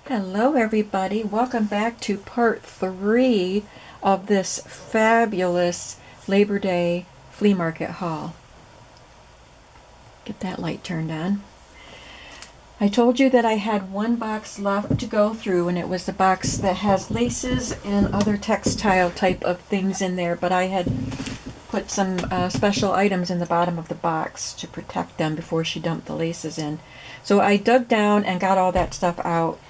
Hello everybody, welcome back to part 3 of this fabulous Labor Day flea market haul. Get that light turned on. I told you that I had one box left to go through, and it was the box that has laces and other textile type of things in there, but I had put some special items in the bottom of the box to protect them before she dumped the laces in. So I dug down and got all that stuff out,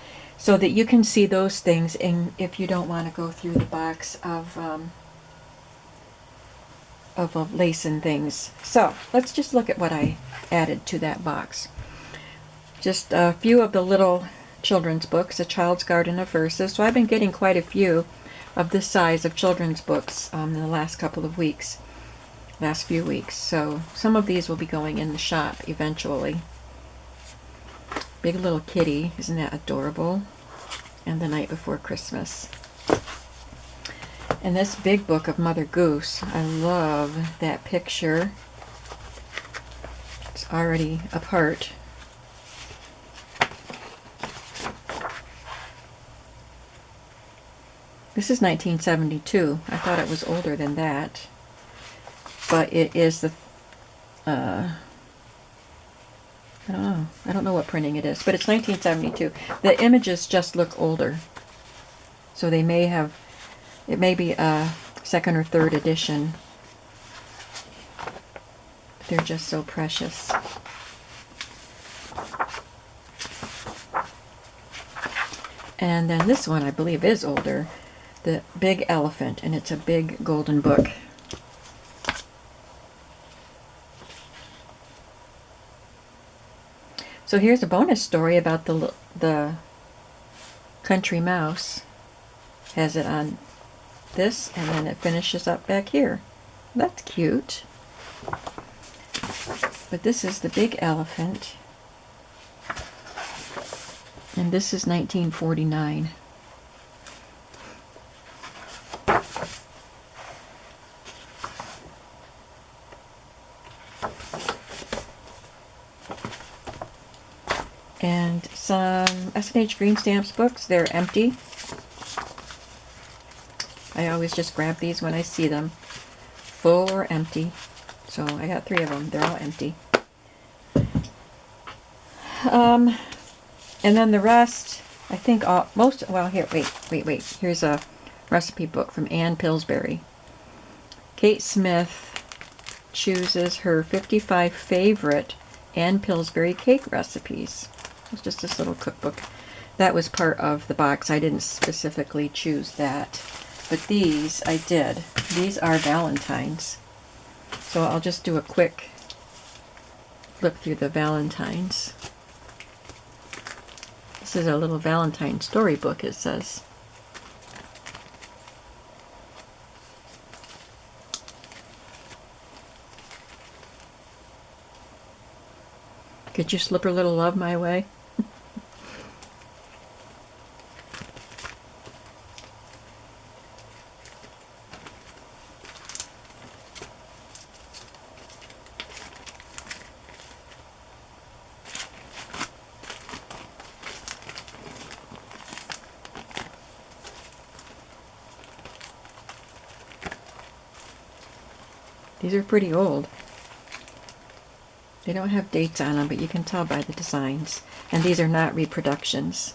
so that you can see those things, and if you don't want to go through the box of lace and things. So let's just look at what I added to that box. Just a few of the little children's books, A Child's Garden of Verses. So I've been getting quite a few of this size of children's books in the last few weeks. So some of these will be going in the shop eventually. Big Little Kitty, isn't that adorable? And The Night Before Christmas. And this big book of Mother Goose, I love that picture. It's already apart. This is 1972. I thought it was older than that. But it is the I don't know what printing it is, but it's 1972. The images just look older. So they may have, it may be a second or third edition. They're just so precious. And then this one I believe is older. The Big Elephant, and it's a big golden book. So here's a bonus story about the country mouse. Has it on this, and then it finishes up back here. That's cute. But this is the Big Elephant, and this is 1949. And some S&H Green Stamps books. They're empty. I always just grab these when I see them, full or empty. So I got 3 of them. They're all empty. And then the rest, I think well, here, wait. Here's a recipe book from Ann Pillsbury. Kate Smith chooses her 55 favorite Ann Pillsbury cake recipes. It's just this little cookbook. That was part of the box. I didn't specifically choose that. But these, I did. These are Valentines. So I'll just do a quick look through the Valentines. This is a little Valentine storybook, it says. Could you slip a little love my way? These are pretty old. They don't have dates on them, but you can tell by the designs. And these are not reproductions.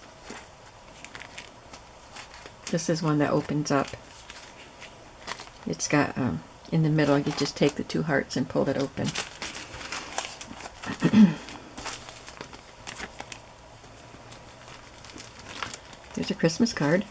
This is one that opens up. It's got, in the middle, you just take the 2 hearts and pull it open. There's a Christmas card.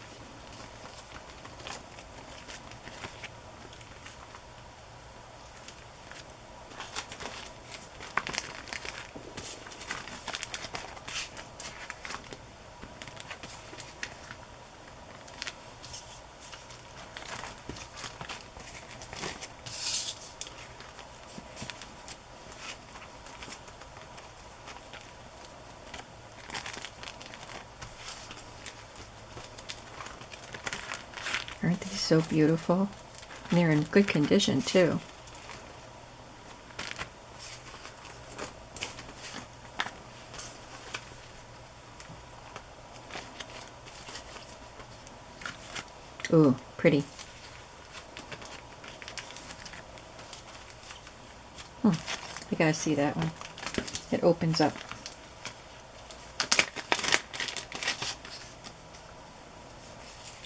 Aren't these so beautiful? And they're in good condition too. Ooh, pretty. You gotta see that one. It opens up.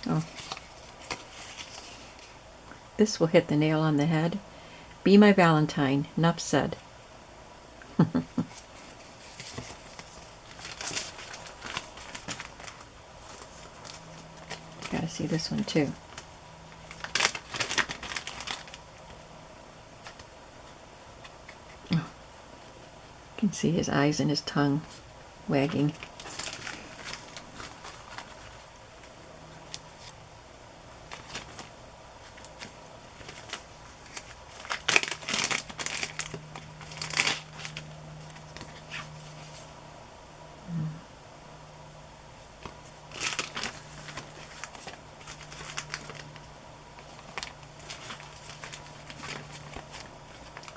Oh. This will hit the nail on the head. Be my Valentine. Enough said. Gotta see this one too. Oh. You can see his eyes and his tongue wagging.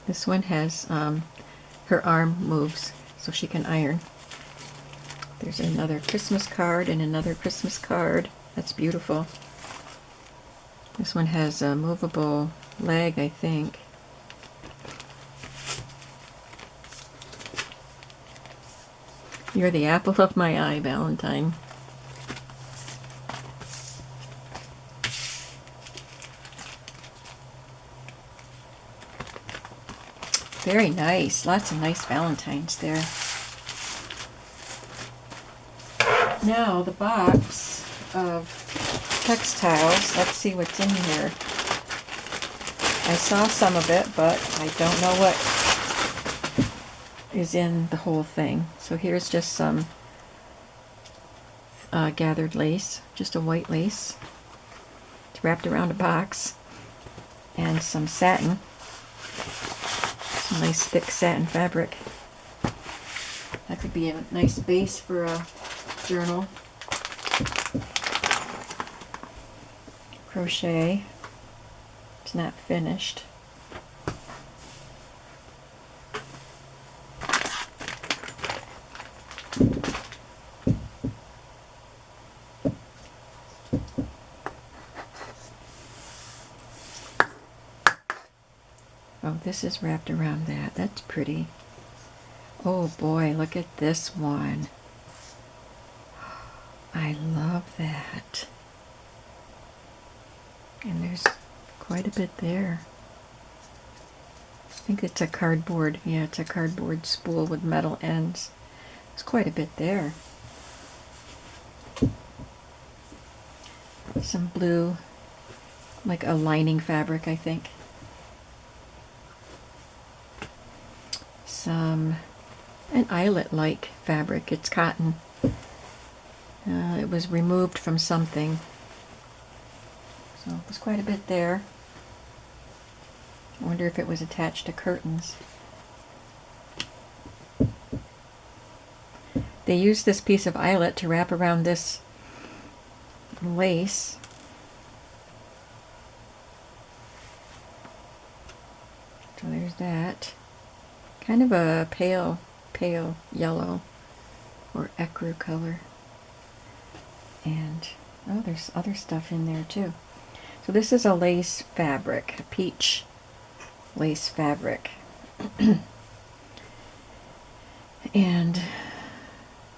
This one has, her arm moves so she can iron. There's another Christmas card and another Christmas card. That's beautiful. This one has a movable leg, I think. You're the apple of my eye, Valentine. Very nice. Lots of nice Valentines there. Now the box of textiles. Let's see what's in here. I saw some of it, but I don't know what is in the whole thing. So here's just some gathered lace, just a white lace. It's wrapped around a box. And some satin. Some nice thick satin fabric. That could be a nice base for a journal. Crochet. It's not finished. Oh, this is wrapped around that. That's pretty. Oh boy, look at this one. I love that. And there's quite a bit there. I think it's a cardboard. Yeah, it's a cardboard spool with metal ends. There's quite a bit there. Some blue, like a lining fabric, I think. An eyelet-like fabric. It's cotton. It was removed from something. So there's quite a bit there. I wonder if it was attached to curtains. They used this piece of eyelet to wrap around this lace. So there's that. Kind of a pale yellow or ecru color. And, oh, there's other stuff in there too. So this is a lace fabric, a peach lace fabric. And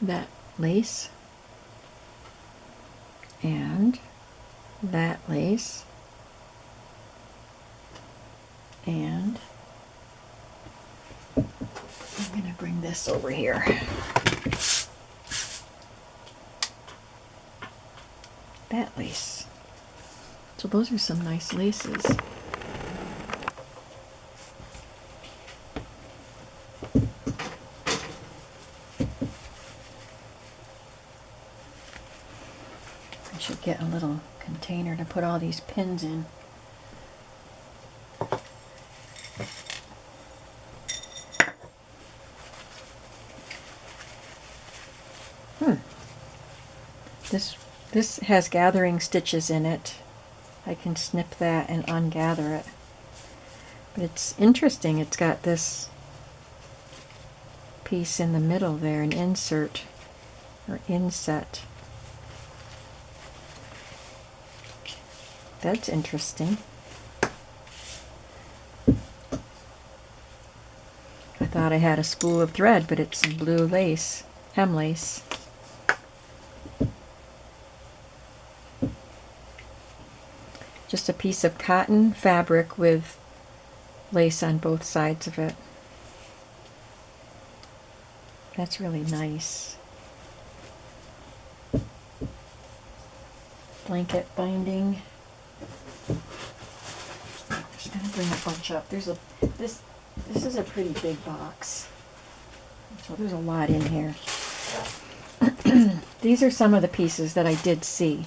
that lace. And that lace. And I'm going to bring this over here. That lace. So those are some nice laces. I should get a little container to put all these pins in. This has gathering stitches in it. I can snip that and ungather it. But it's interesting. It's got this piece in the middle there, an insert or inset. That's interesting. I thought I had a spool of thread, but it's some blue lace, hem lace. Just a piece of cotton fabric with lace on both sides of it. That's really nice. Blanket binding. I'm just gonna bring a bunch up. This is a pretty big box. So there's a lot in here. These are some of the pieces that I did see.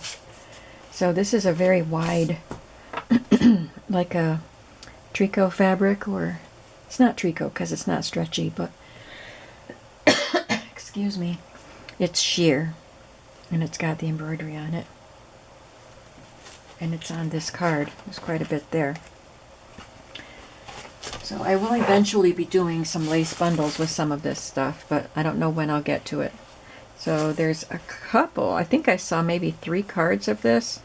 So this is a very wide, like a tricot fabric, or it's not tricot because it's not stretchy, but excuse me, it's sheer, and it's got the embroidery on it, and it's on this card. There's quite a bit there. So I will eventually be doing some lace bundles with some of this stuff, but I don't know when I'll get to it. So there's a couple, I think I saw maybe 3 cards of this.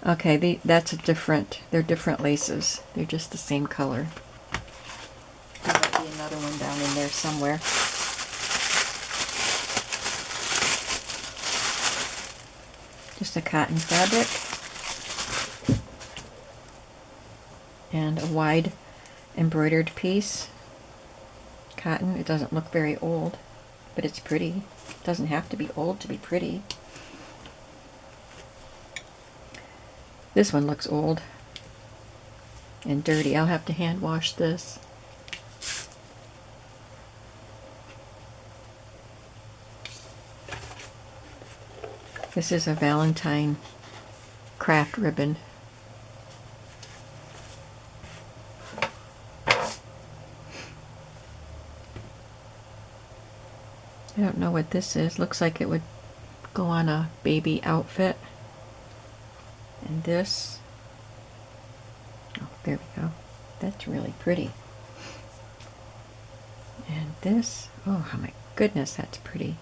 Okay, that's they're different laces. They're just the same color. There might be another one down in there somewhere. Just a cotton fabric. And a wide embroidered piece. Cotton. It doesn't look very old, but it's pretty. It doesn't have to be old to be pretty. This one looks old and dirty. I'll have to hand wash this. This is a Valentine craft ribbon. I don't know what this is. Looks like it would go on a baby outfit. And this, oh, there we go. That's really pretty. And this, oh my goodness, that's pretty.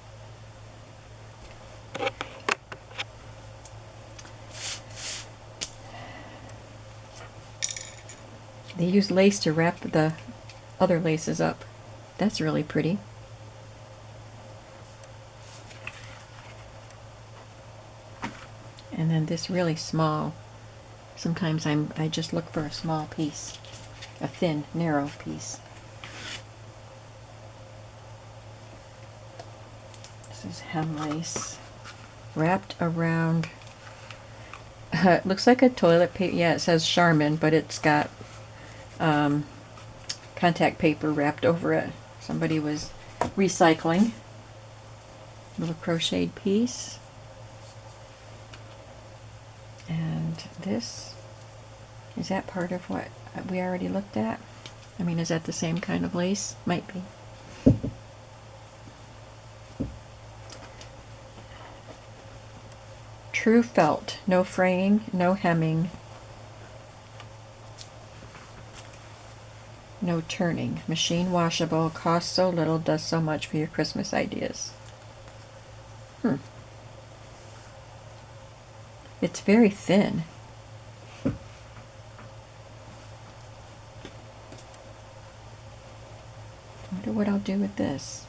They use lace to wrap the other laces up. That's really pretty. And then this really small. Sometimes I just look for a small piece, a thin, narrow piece. This is hem lace wrapped around. It looks like a toilet paper. Yeah, it says Charmin, but it's got contact paper wrapped over it. Somebody was recycling. Little crocheted piece. And this, is that part of what we already looked at? I mean, is that the same kind of lace? Might be. True felt, no fraying, no hemming, no turning. Machine washable, costs so little, does so much for your Christmas ideas. It's very thin. I wonder what I'll do with this.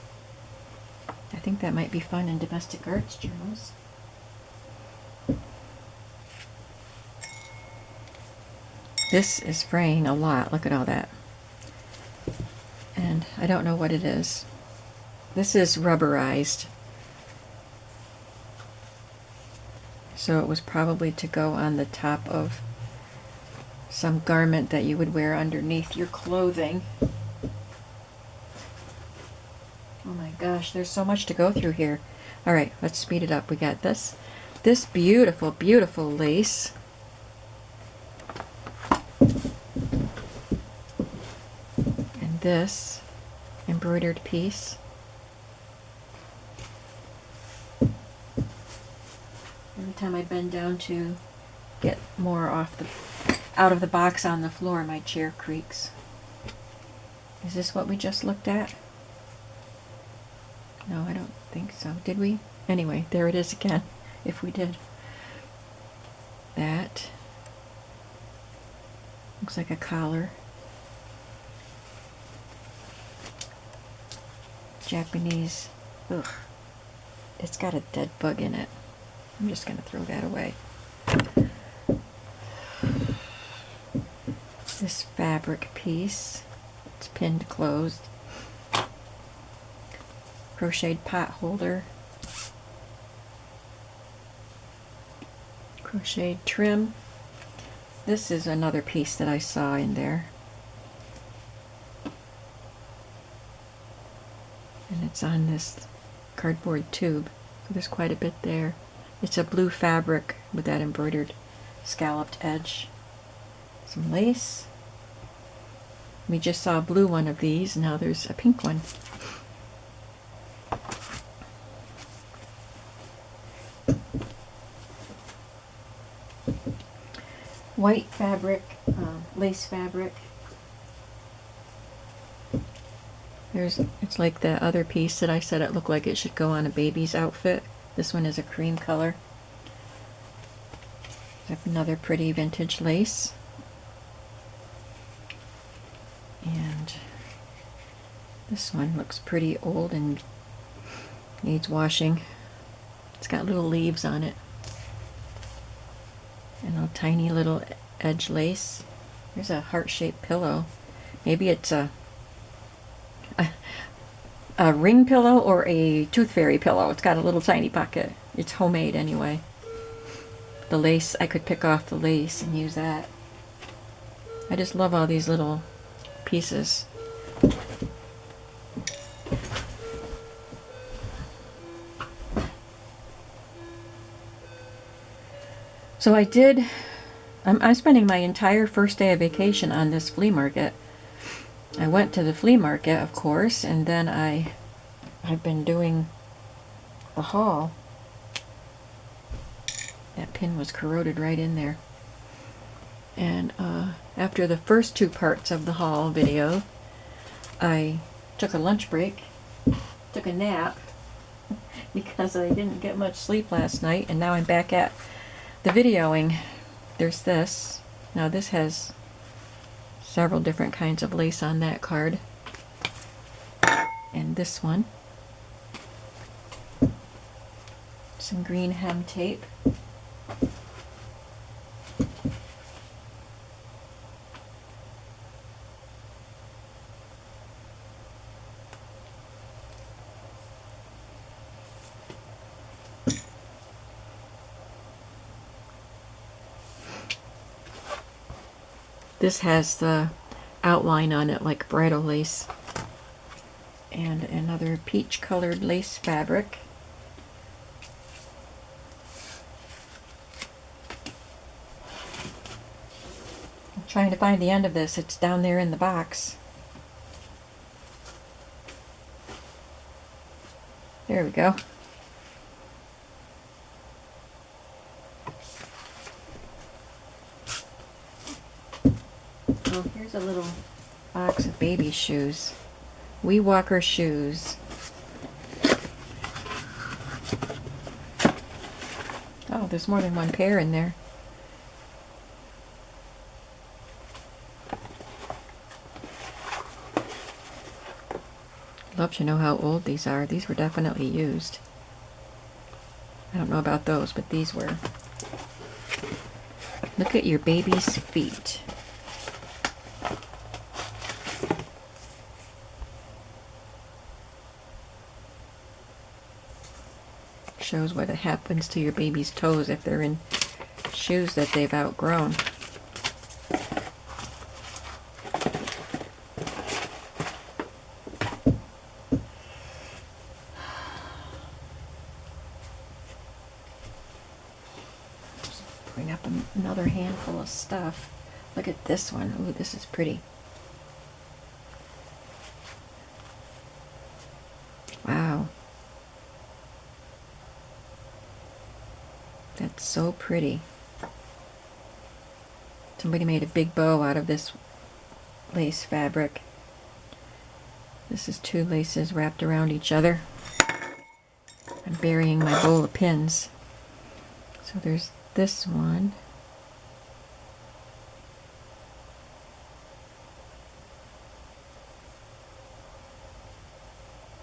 I think that might be fun in domestic arts journals. This is fraying a lot. Look at all that. And I don't know what it is. This is rubberized. So it was probably to go on the top of some garment that you would wear underneath your clothing. Oh my gosh, there's so much to go through here. All right, let's speed it up. We got this beautiful, beautiful lace. And this embroidered piece. Every time I bend down to get more out of the box on the floor, my chair creaks. Is this what we just looked at? No, I don't think so. Did we? Anyway, there it is again, if we did. That. Looks like a collar. Japanese. Ugh. It's got a dead bug in it. I'm just going to throw that away. This fabric piece. It's pinned closed. Crocheted pot holder. Crocheted trim. This is another piece that I saw in there. And it's on this cardboard tube. So there's quite a bit there. It's a blue fabric with that embroidered scalloped edge. Some lace. We just saw a blue one of these. Now there's a pink one. White fabric, lace fabric. It's like the other piece that I said it looked like it should go on a baby's outfit. This one is a cream color. I have another pretty vintage lace. And this one looks pretty old and needs washing. It's got little leaves on it. And a tiny little edge lace. There's a heart-shaped pillow. Maybe it's a ring pillow or a tooth fairy pillow. It's got a little tiny pocket. It's homemade anyway. The lace, I could pick off the lace and use that. I just love all these little pieces. So I'm spending my entire first day of vacation on this flea market. I went to the flea market, of course, and then I've been doing the haul. That pin was corroded right in there. And after the first two parts of the haul video, I took a lunch break, took a nap, because I didn't get much sleep last night, and now I'm back at the videoing. There's this. Now this has several different kinds of lace on that card. And this one. Some green hem tape. This has the outline on it like bridal lace. And another peach colored lace fabric. I'm trying to find the end of this. It's down there in the box. There we go. Oh, here's a little box of baby shoes. Wee Walker shoes. Oh, there's more than one pair in there. Love to know how old these are. These were definitely used. I don't know about those, but these were. Look at your baby's feet. Shows what happens to your baby's toes if they're in shoes that they've outgrown. Just bring up another handful of stuff. Look at this one. Ooh, this is pretty. Wow. That's so pretty. Somebody made a big bow out of this lace fabric. This is two laces wrapped around each other. I'm burying my bowl of pins. So there's this one.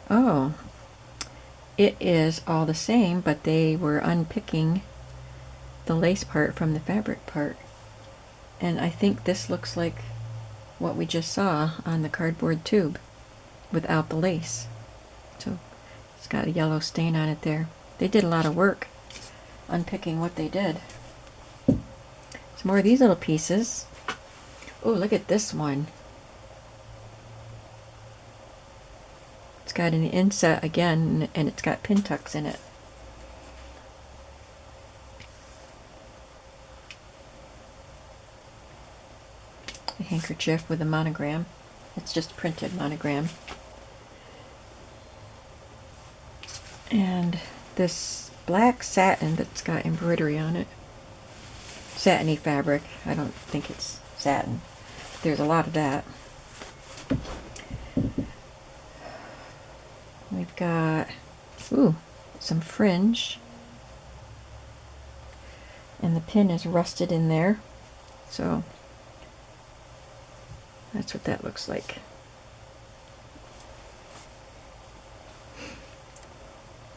Oh, it is all the same, but they were unpicking the lace part from the fabric part. And I think this looks like what we just saw on the cardboard tube without the lace. So it's got a yellow stain on it there. They did a lot of work unpicking what they did. Some more of these little pieces. Oh, look at this one. It's got an inset again, and it's got pin tucks in it. A handkerchief with a monogram. It's just printed monogram. And this black satin that's got embroidery on it. Satiny fabric. I don't think it's satin. There's a lot of that. We've got, ooh, some fringe. And the pin is rusted in there. So that's what that looks like.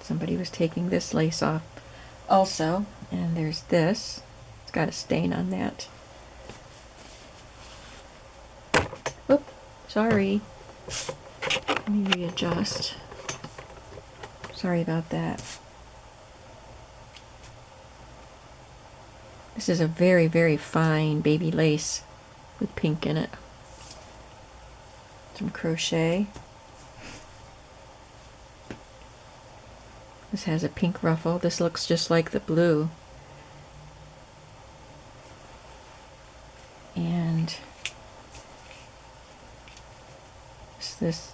Somebody was taking this lace off also. And there's this. It's got a stain on that. Oop, sorry. Let me readjust. Sorry about that. This is a very, very fine baby lace with pink in it. Some crochet. This has a pink ruffle. This looks just like the blue. And this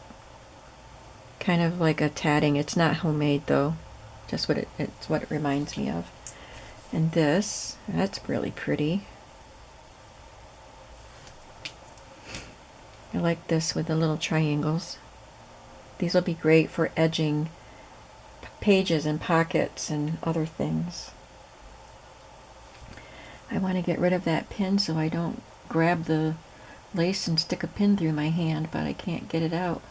kind of like a tatting. It's not homemade though. Just what it's what it reminds me of. And this, that's really pretty. I like this with the little triangles. These will be great for edging pages and pockets and other things. I want to get rid of that pin so I don't grab the lace and stick a pin through my hand, but I can't get it out.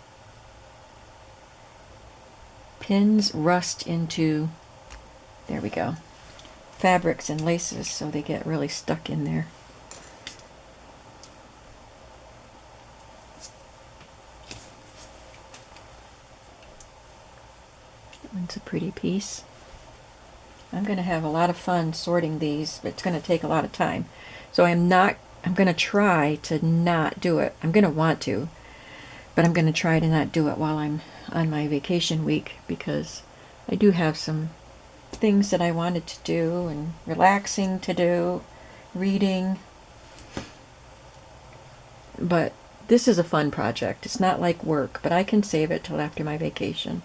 Pins rust into, there we go, fabrics and laces, so they get really stuck in there. That one's a pretty piece. I'm going to have a lot of fun sorting these, but it's going to take a lot of time. So I'm going to try to not do it. I'm going to want to, but I'm going to try to not do it while I'm on my vacation week, because I do have some things that I wanted to do and relaxing to do, reading. But this is a fun project. It's not like work, but I can save it till after my vacation.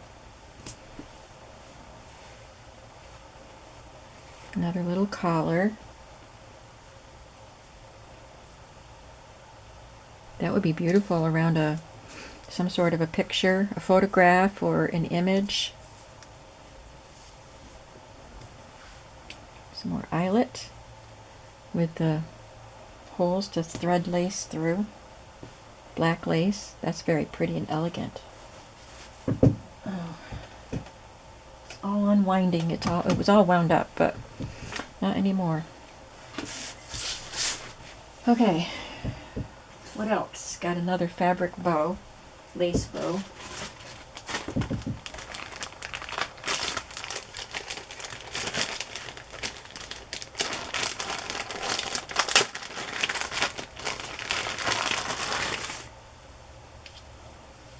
Another little collar. That would be beautiful around some sort of a picture, a photograph, or an image. Some more eyelet with the holes to thread lace through. Black lace. That's very pretty and elegant. Oh. It's all unwinding. It was all wound up, but not anymore. Okay. What else? Got another fabric bow. Lace bow.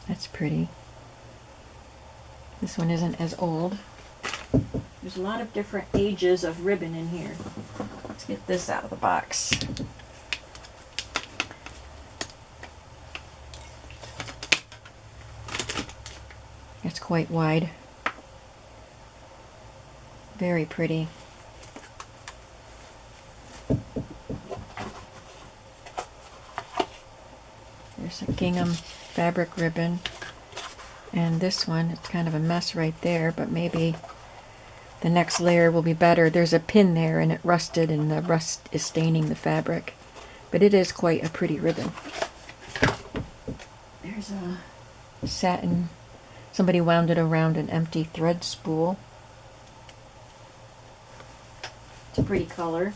That's pretty. This one isn't as old. There's a lot of different ages of ribbon in here. Let's get this out of the box. It's quite wide. Very pretty. There's a gingham fabric ribbon. And this one, it's kind of a mess right there, but maybe the next layer will be better. There's a pin there and it rusted, and the rust is staining the fabric. But it is quite a pretty ribbon. There's a satin Somebody wound it around an empty thread spool. It's a pretty color.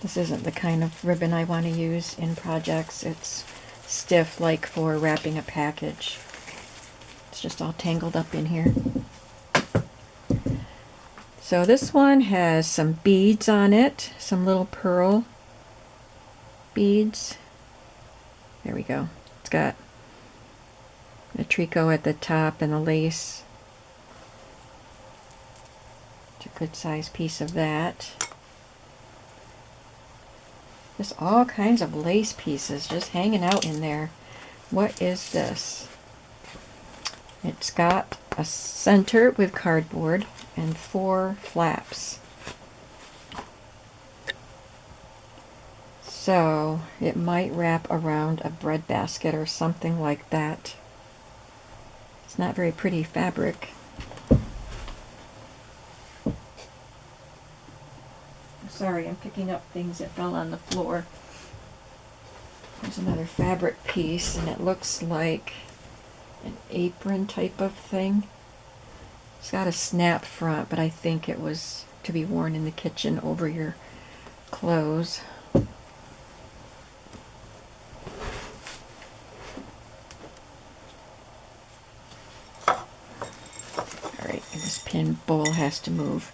This isn't the kind of ribbon I want to use in projects. It's stiff, like for wrapping a package. It's just all tangled up in here. So this one has some beads on it, some little pearl beads. There we go. It's got the tricot at the top and the lace. It's a good size piece of that. Just all kinds of lace pieces just hanging out in there. What is this? It's got a center with cardboard and 4 flaps. So it might wrap around a bread basket or something like that. It's not very pretty fabric. Sorry, I'm picking up things that fell on the floor. There's another fabric piece, and it looks like an apron type of thing. It's got a snap front, but I think it was to be worn in the kitchen over your clothes. Alright, and this pin bowl has to move.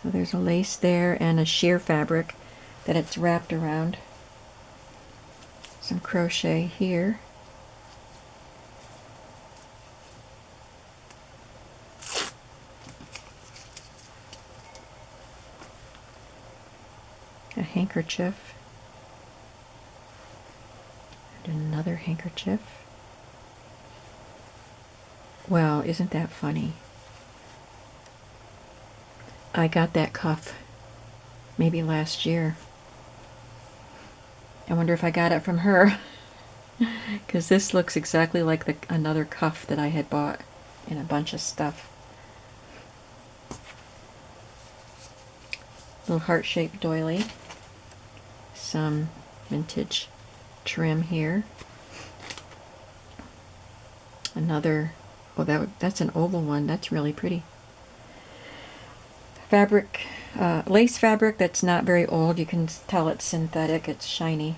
So there's a lace there and a sheer fabric that it's wrapped around. Some crochet here. A handkerchief. And another handkerchief. Well, isn't that funny? I got that cuff maybe last year. I wonder if I got it from her. Because this looks exactly like another cuff that I had bought in a bunch of stuff. Little heart-shaped doily. Some vintage trim here. Another, oh, that's an oval one. That's really pretty. Fabric, lace fabric that's not very old. You can tell it's synthetic. It's shiny.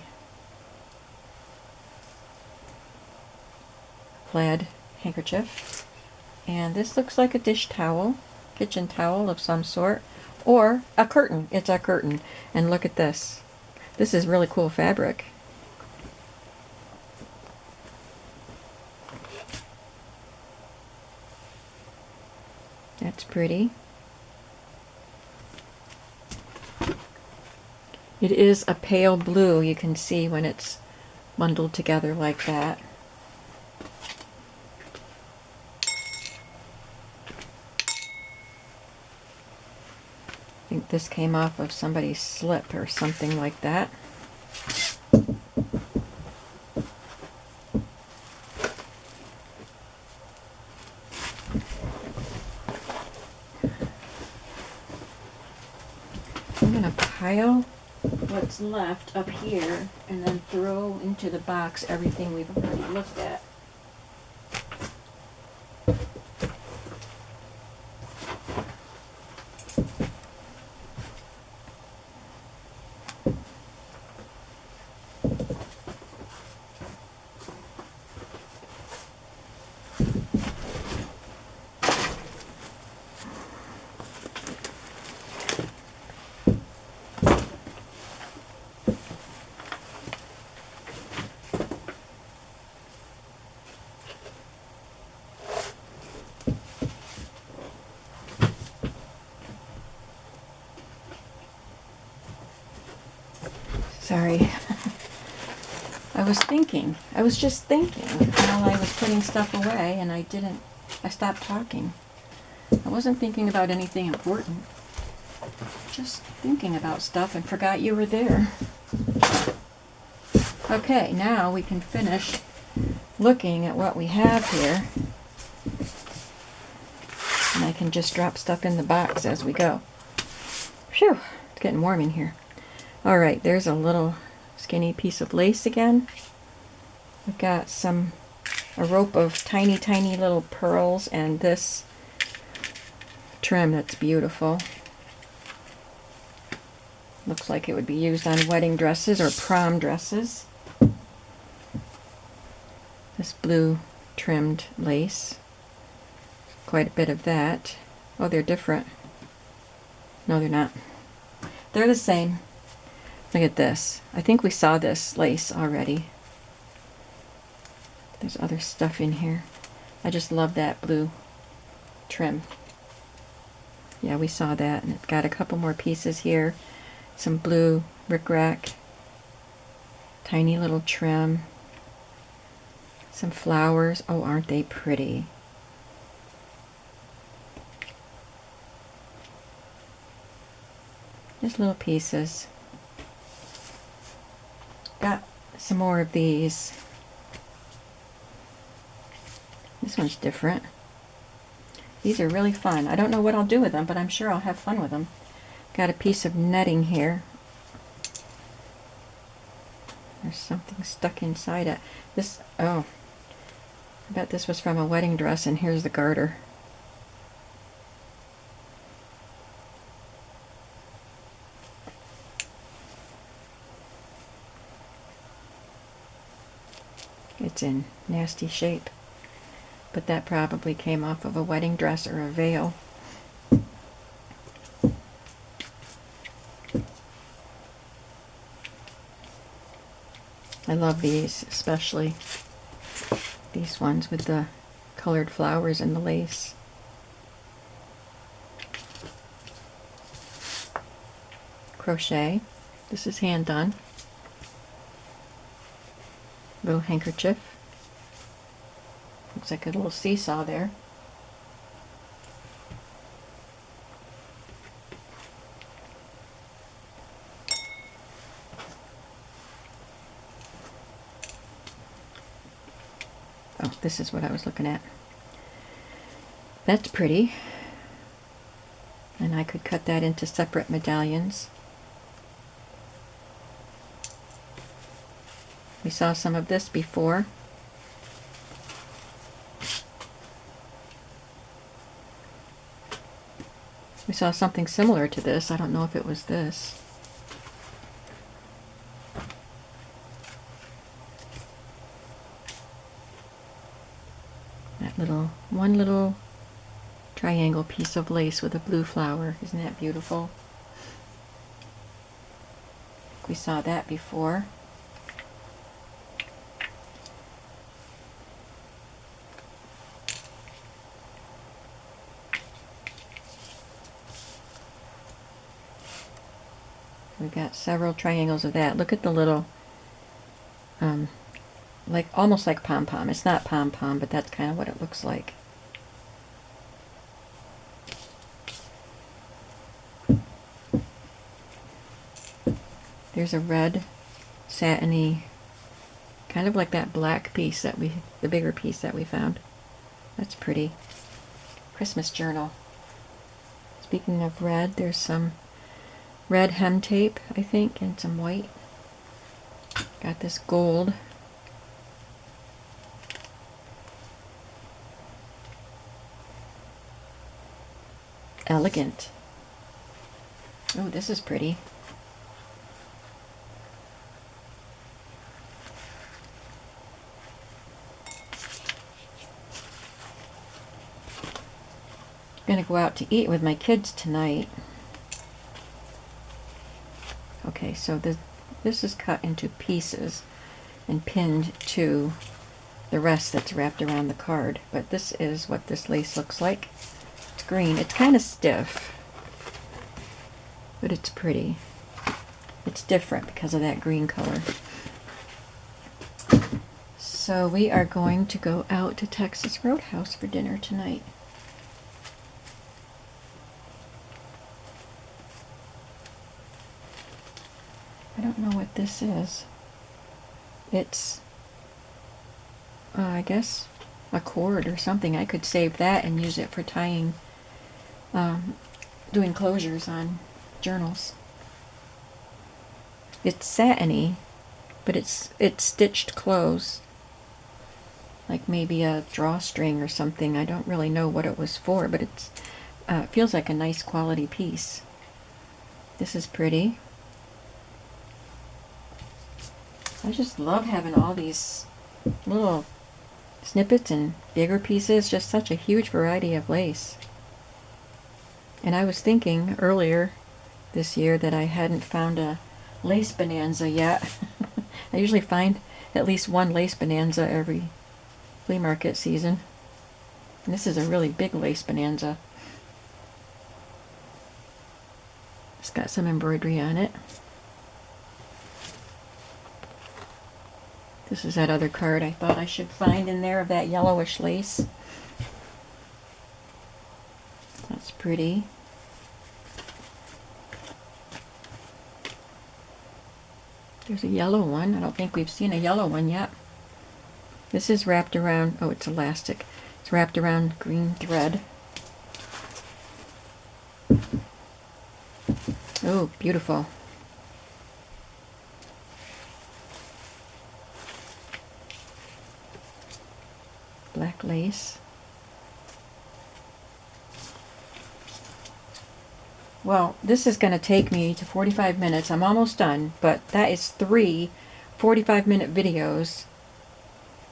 Plaid handkerchief. And this looks like a dish towel, kitchen towel of some sort, or a curtain. It's a curtain. And look at this. This is really cool fabric. That's pretty. It is a pale blue, you can see when it's bundled together like that. I think this came off of somebody's slip or something like that. I'm going to pile what's left up here and then throw into the box everything we've already looked at. Sorry. I was just thinking while I was putting stuff away, and I stopped talking. I wasn't thinking about anything important. Just thinking about stuff and forgot you were there. Okay, now we can finish looking at what we have here. And I can just drop stuff in the box as we go. Phew, it's getting warm in here. All right, there's a little skinny piece of lace again. We've got a rope of tiny, tiny little pearls and this trim that's beautiful. Looks like it would be used on wedding dresses or prom dresses. This blue trimmed lace. Quite a bit of that. Oh, they're different. No, they're not. They're the same. Look at this. I think we saw this lace already. There's other stuff in here. I just love that blue trim. Yeah, we saw that, and it's got a couple more pieces here. Some blue rickrack, tiny little trim, some flowers. Oh, aren't they pretty? Just little pieces. Got some more of these. This one's different. These are really fun. I don't know what I'll do with them, but I'm sure I'll have fun with them. Got a piece of netting here. There's something stuck inside it. This, oh, I bet this was from a wedding dress, and here's the garter. It's in nasty shape, but that probably came off of a wedding dress or a veil. I love these, especially these ones with the colored flowers and the lace. Crochet. This is hand done. Little handkerchief. Looks like a little seesaw there. Oh, this is what I was looking at. That's pretty. And I could cut that into separate medallions. We saw some of this before. We saw something similar to this. I don't know if it was this. That one little triangle piece of lace with a blue flower. Isn't that beautiful? We saw that before. We've got several triangles of that. Look at the little, like almost like pom-pom. It's not pom-pom, but that's kind of what it looks like. There's a red satiny, kind of like that black piece that the bigger piece that we found. That's pretty. Christmas journal. Speaking of red, there's some red hem tape, I think, and some white. Got this gold. Elegant. Oh, this is pretty. I'm gonna go out to eat with my kids tonight. Okay, so this is cut into pieces and pinned to the rest that's wrapped around the card. But this is what this lace looks like. It's green. It's kind of stiff, but it's pretty. It's different because of that green color. So we are going to go out to Texas Roadhouse for dinner tonight. I don't know what this is. It's, I guess, a cord or something. I could save that and use it for tying, doing closures on journals. It's satiny, but it's stitched close. Like maybe a drawstring or something. I don't really know what it was for, but it feels like a nice quality piece. This is pretty. I just love having all these little snippets and bigger pieces. Just such a huge variety of lace. And I was thinking earlier this year that I hadn't found a lace bonanza yet. I usually find at least one lace bonanza every flea market season. And this is a really big lace bonanza. It's got some embroidery on it. This is that other card I thought I should find in there of that yellowish lace. That's pretty. There's a yellow one. I don't think we've seen a yellow one yet. This is wrapped around, oh, it's elastic. It's wrapped around green thread. Oh, beautiful. Black lace. Well, this is going to take me to 45 minutes. I'm almost done, but that is 3 45-minute videos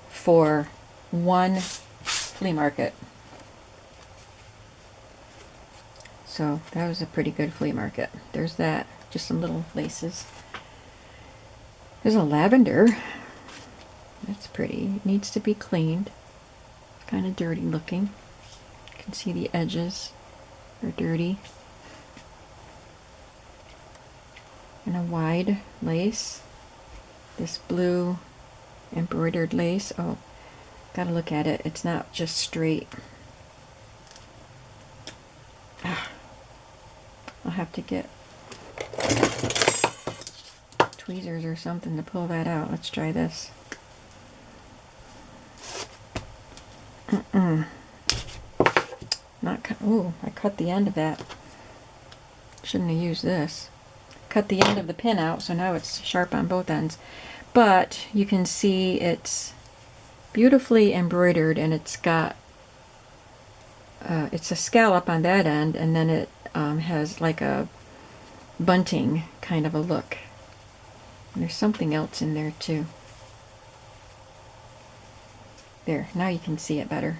for one flea market. So that was a pretty good flea market. There's that. Just some little laces. There's a lavender. That's pretty. It needs to be cleaned. It's kind of dirty looking. You can see the edges are dirty. And a wide lace. This blue embroidered lace. Oh, gotta look at it. It's not just straight. I'll have to get tweezers or something to pull that out. Let's try this. Not cut. Ooh, I cut the end of that. Shouldn't have used this. Cut the end of the pin out, so now it's sharp on both ends. But you can see it's beautifully embroidered, and it's got it's a scallop on that end, and then it has like a bunting kind of a look. And there's something else in there too. There, now you can see it better.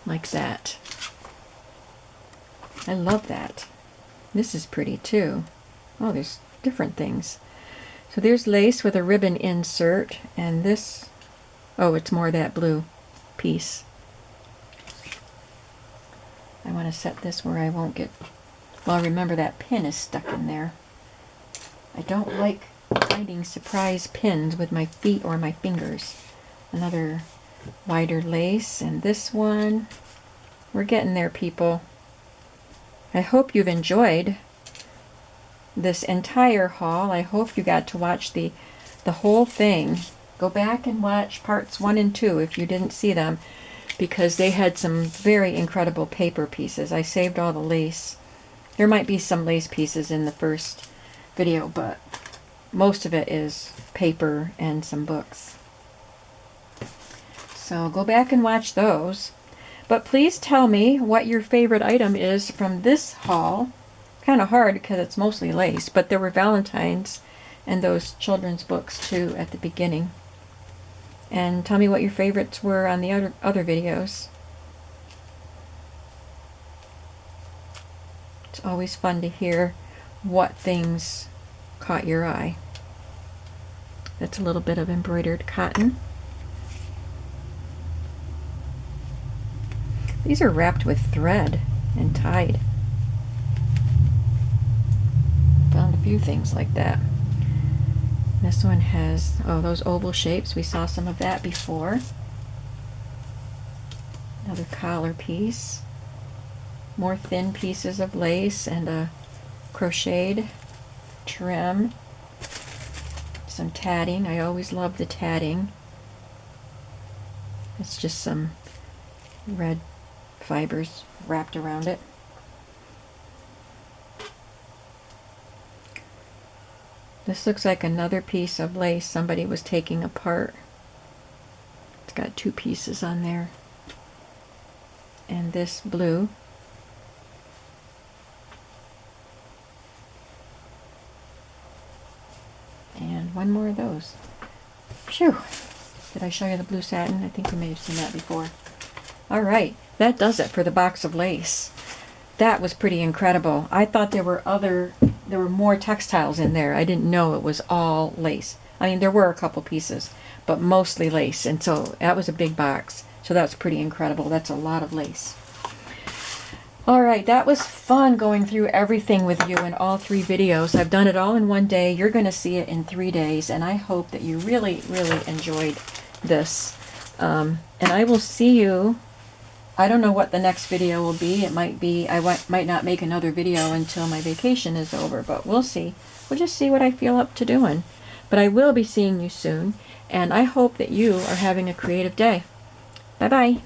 Like that. I love that. This is pretty too. Oh, there's different things. So there's lace with a ribbon insert, and this, oh, it's more that blue piece. I want to set this where I won't get, well, remember that pin is stuck in there. I don't like finding surprise pins with my feet or my fingers. Another wider lace, and this one, we're getting there, people. I hope you've enjoyed this entire haul. I hope you got to watch the whole thing. Go back and watch parts 1 and 2 if you didn't see them, because they had some very incredible paper pieces. I saved all the lace. There might be some lace pieces in the first video, but most of it is paper and some books. So go back and watch those. But please tell me what your favorite item is from this haul. Kind of hard because it's mostly lace, but there were Valentines and those children's books too at the beginning. And tell me what your favorites were on the other videos. It's always fun to hear what things caught your eye. That's a little bit of embroidered cotton. These are wrapped with thread and tied. Found a few things like that. This one has, oh, those oval shapes. We saw some of that before. Another collar piece. More thin pieces of lace and a crocheted trim. some tatting. I always love the tatting. It's just some red fibers wrapped around it. This looks like another piece of lace somebody was taking apart. It's got two pieces on there. And this blue. And one more of those. Phew! Did I show you the blue satin? I think you may have seen that before. Alright, that does it for the box of lace. That was pretty incredible. I thought there were more textiles in there. I didn't know it was all lace. I mean, there were a couple pieces, but mostly lace. And so that was a big box. So that's pretty incredible. That's a lot of lace. Alright, that was fun going through everything with you in all 3 videos. I've done it all in one day. You're going to see it in 3 days. And I hope that you really, really enjoyed this. And I will see you. I don't know what the next video will be. It might be, I might not make another video until my vacation is over, but we'll see. We'll just see what I feel up to doing. But I will be seeing you soon, and I hope that you are having a creative day. Bye-bye.